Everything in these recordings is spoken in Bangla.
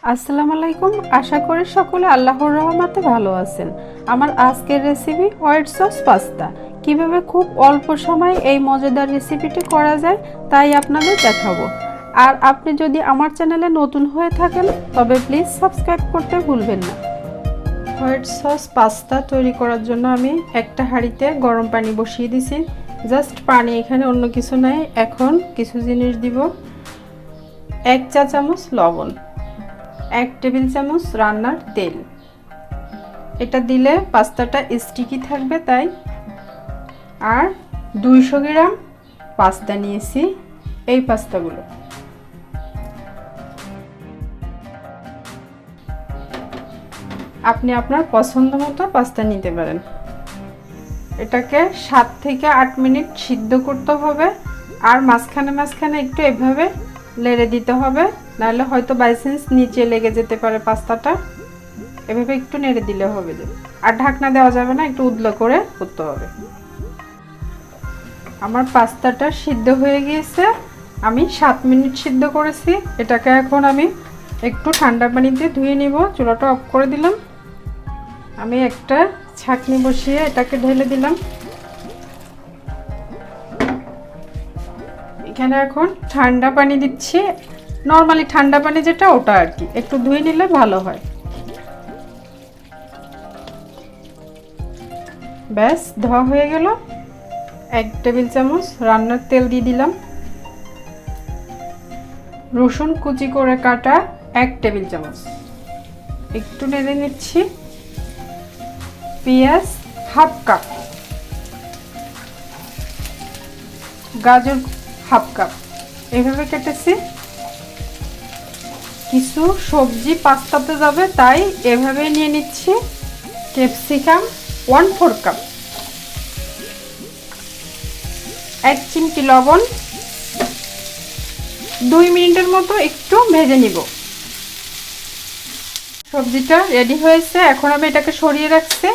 আসসালামু আলাইকুম। আশা করি সকলে আল্লাহর রহমতে ভালো আছেন। আমার আজকের রেসিপি হোয়াইট সস পাস্তা। কিভাবে খুব অল্প সময়ে এই মজাদার রেসিপিটি করা যায় তাই আপনাদের দেখাবো। আর আপনি যদি আমার চ্যানেলে নতুন হয়ে থাকেন তবে প্লিজ সাবস্ক্রাইব করতে ভুলবেন না। হোয়াইট সস পাস্তা তৈরি করার জন্য আমি একটা হাঁড়িতে গরম পানি বসিয়ে দিয়েছি। জাস্ট পানি, এখানে অন্য কিছু নাই। এখন কিছু জিনিস দিব। 1 চা চামচ লবণ, 1 টেবিল চামচ রান্নার তেল। এটা দিলে পাস্তাটা স্টিকি থাকবে তাই। আর 200 গ্রাম পাস্তা নিয়েছি। এই পাস্তাগুলো আপনি আপনার পছন্দ মতো পাস্তা নিতে পারেন। এটাকে 7 থেকে 8 মিনিট সিদ্ধ করতে হবে। আর মাঝখানে মাঝখানে একটু এভাবে লেড়ে দিতে হবে, নাহলে হয়তো বাই চান্স নিচে লেগে যেতে পারে পাস্তাটা। এভাবে একটু নেড়ে দিলে হবে। আর ঢাকনা দেওয়া যাবে না, একটু উদলা করে করতে হবে। আমার পাস্তাটা সিদ্ধ হয়ে গিয়েছে। আমি 7 মিনিট সিদ্ধ করেছি। এটাকে এখন আমি একটু ঠান্ডা পানিতে ধুয়ে নিব। চুলাটা অফ করে দিলাম। আমি একটা ছাঁকনি বসিয়ে এটাকে ঢেলে দিলাম। এখানে এখন ঠান্ডা পানি দিচ্ছি। নর্মালি ঠান্ডা পানি যেটা, ওটা আর কি, একটু ধুয়ে নিলে ভালো হয়। ব্যাস, ধোয়া হয়ে গেল। 1 টেবিল চামচ রান্নার তেল দিয়ে দিলাম। রসুন কুচি করে কাটা 1 টেবিল চামচ, একটু নেড়ে নিচ্ছি। পেঁয়াজ হাফ কাপ, গাজর হাফ কাপ, এভাবে কেটেছি। কিছু সবজি পাস্তাতে যাবে তাই এভাবে নিয়ে নিচ্ছি। ক্যাপসিকাম 1/4 কাপ, 1 চিমটি লবণ। 2 মিনিটের মতো একটু ভেজে নিব। সবজিটা রেডি হয়েছে। এখন আমি এটাকে সরিয়ে রাখছি।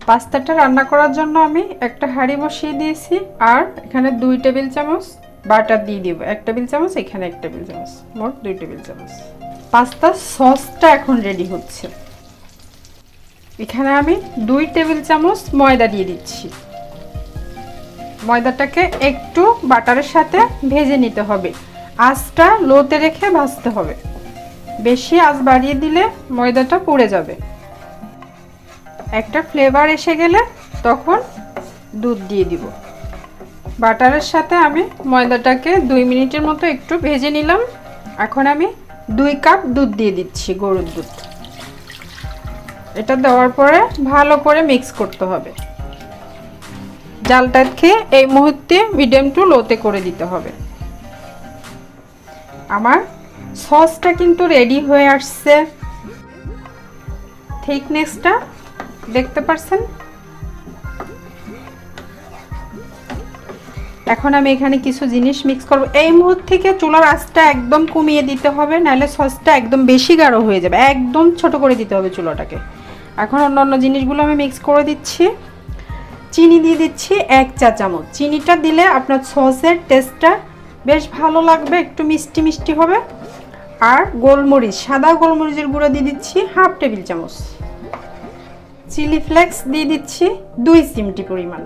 পাস্তাটা রান্না করার জন্য আমি একটা হাঁড়ি বসিয়ে দিয়েছি। আর এখানে 2 টেবিল চামচ বাটার দিয়ে দিব। 1 টেবিল চামচ, এখানে 1 টেবিল চামচ, মোট 2 টেবিল চামচ। পাস্তার সসটা এখন রেডি হচ্ছে। এখানে আমি 2 টেবিল চামচ ময়দা দিয়ে দিচ্ছি। ময়দাটাকে একটু বাটারের সাথে ভেজে নিতে হবে। আঁচটা লোতে রেখে ভাজতে হবে। বেশি আঁচ বাড়িয়ে দিলে ময়দাটা পুড়ে যাবে। একটা ফ্লেভার এসে গেলে তখন দুধ দিয়ে দিব। বাটারের সাথে আমি ময়দাটাকে 2 মিনিটের মতো একটু ভেজে নিলাম। এখন আমি 2 কাপ দুধ দিয়ে দিচ্ছি, গরুর দুধ। এটা দেওয়ার পরে ভালো করে মিক্স করতে হবে। জালটাকে এই মুহূর্তে মিডিয়াম টু লোতে করে দিতে হবে। আমার সসটা কিন্তু রেডি হয়ে আসছে। থিকনেসটা দেখতে পাচ্ছেন। এখন আমি এখানে কিছু জিনিস মিক্স করব। এই মুহূর্ত থেকে চুলার আঁচটা একদম কমিয়ে দিতে হবে, নাহলে সসটা একদম বেশি গাঢ় হয়ে যাবে। একদম ছোট করে দিতে হবে চুলাটাকে। এখন অন্যান্য জিনিসগুলো আমি মিক্স করে দিচ্ছি। চিনি দিয়ে দিচ্ছি 1 চা চামচ। চিনিটা দিলে আপনার সসের টেস্টটা বেশ ভালো লাগবে, একটু মিষ্টি মিষ্টি হবে। আর গোলমরিচ, সাদা গোলমরিচের গুঁড়ো দিয়ে দিচ্ছি হাফ টেবিল চামচ। চিলি ফ্লেক্স দিয়ে দিচ্ছি 2 চিমটি পরিমাণ,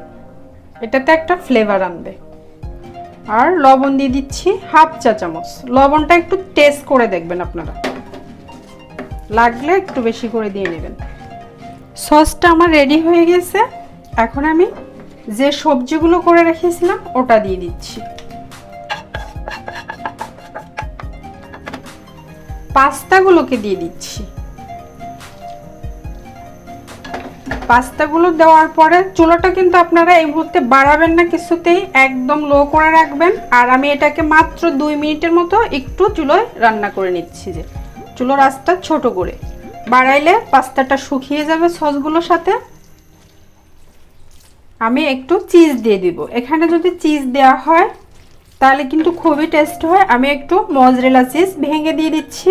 এটাতে একটা ফ্লেভার আনবে। আর লবণ দিয়ে দিচ্ছি হাফ চা চামচ। লবণটা একটু টেস্ট করে দেখবেন আপনারা, লাগলে একটু বেশি করে দিয়ে নেবেন। সসটা আমার রেডি হয়ে গেছে। এখন আমি যে সবজিগুলো করে রেখেছিলাম ওটা দিয়ে দিচ্ছি। পাস্তাগুলোকে দিয়ে দিচ্ছি। পাস্তাগুলো দেওয়ার পরে চুলাটা কিন্তু আপনারা এই মুহূর্তে বাড়াবেন না কিছুতেই, একদম লো করে রাখবেন। আর আমি এটাকে মাত্র 2 মিনিটের মতো একটু চুলোয় রান্না করে নিচ্ছি। যে চুলোর আঁচটা ছোট করে, বাড়াইলে পাস্তাটা শুকিয়ে যাবে সসগুলোর সাথে। আমি একটু চিজ দিয়ে দিব। এখানে যদি চিজ দেওয়া হয় তাহলে কিন্তু খুবই টেস্ট হয়। আমি একটু মজরেলা চিজ ভেঙে দিয়ে দিচ্ছি।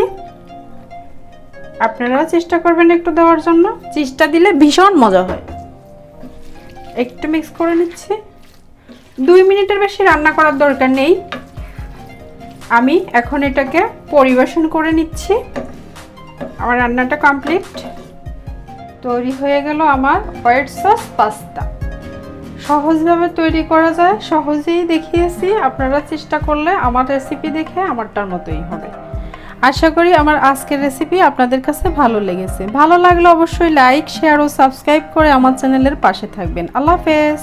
আপনারাও চেষ্টা করবেন একটু দেওয়ার জন্য। চিজটা দিলে ভীষণ মজা হয়। একটু মিক্স করে নিচ্ছি। 2 মিনিটের বেশি রান্না করার দরকার নেই। আমি এখন এটাকে পরিবেশন করে নিচ্ছি। আমার রান্নাটা কমপ্লিট, তৈরি হয়ে গেল আমার হোয়াইট সস পাস্তা। সহজভাবে তৈরি করা যায়, সহজেই দেখিয়েছি। আপনারা চেষ্টা করলে আমার রেসিপি দেখে আমারটার মতোই হবে। আশা করি আমার আজকের রেসিপি আপনাদের কাছে ভালো লেগেছে। ভালো লাগলে অবশ্যই লাইক, শেয়ার ও সাবস্ক্রাইব করে আমার চ্যানেলের পাশে থাকবেন। আল্লাহ হাফেজ।